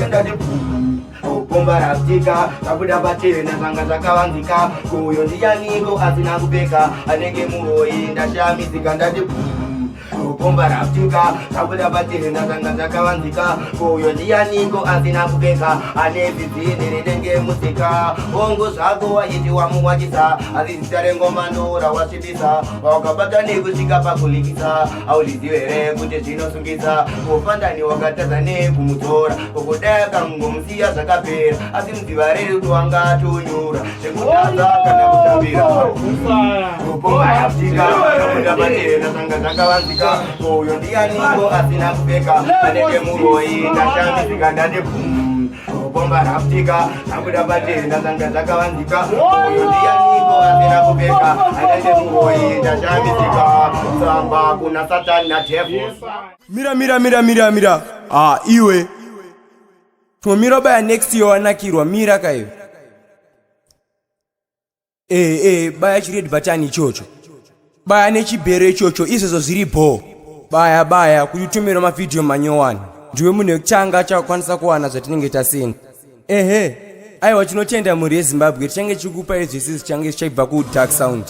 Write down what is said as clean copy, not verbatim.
ndati bomba rafika tabuda pachena zvanga zvakavanzika uyo ndiyaniko asina kupfeka anenge muroyi ndashamizika ndati bomba rafika tabuda pachena zvanga zvakavanzika uyo ndiyaniko asina kupfeka ane zizini rinenge musika ongo zvako waiti wamuwachisa asi zita rengoma ndora wasvibisa wakabata nekusvika pakulikisa auliziwere kuti zvinosungisa kufandani wakatadza nekumudzora ukudaya kangomusiya zvakapera asi mudziva reri kuti wanga tonyura zvekutadza kana kutambira bomba rafika tabuda pachena zvanga zvakavanzika uyo ndiyaniko asina kupfeka anenge muroyi ndashamizika ndati bomba rafika tabuda pachena zvanga zvakavanzika uyo ndiyaniko asina kupfeka anenge muroyi ndashamizika tsamba kuna satani najefu. Mira. Iwe tumomira baya next year wanakirwa mira kayo. Baya chiredi batani ichocho. Baya nechibhere ichocho izvo zviripo. Baya kutumira mavideo manyowani. Ndiwe munhu changa chakwanisa kuwana zvatinenge tasenda. Aiwa chinotenda muri yeZimbabwe tichange chikupa izvisi change chichibva ku Dark Sound.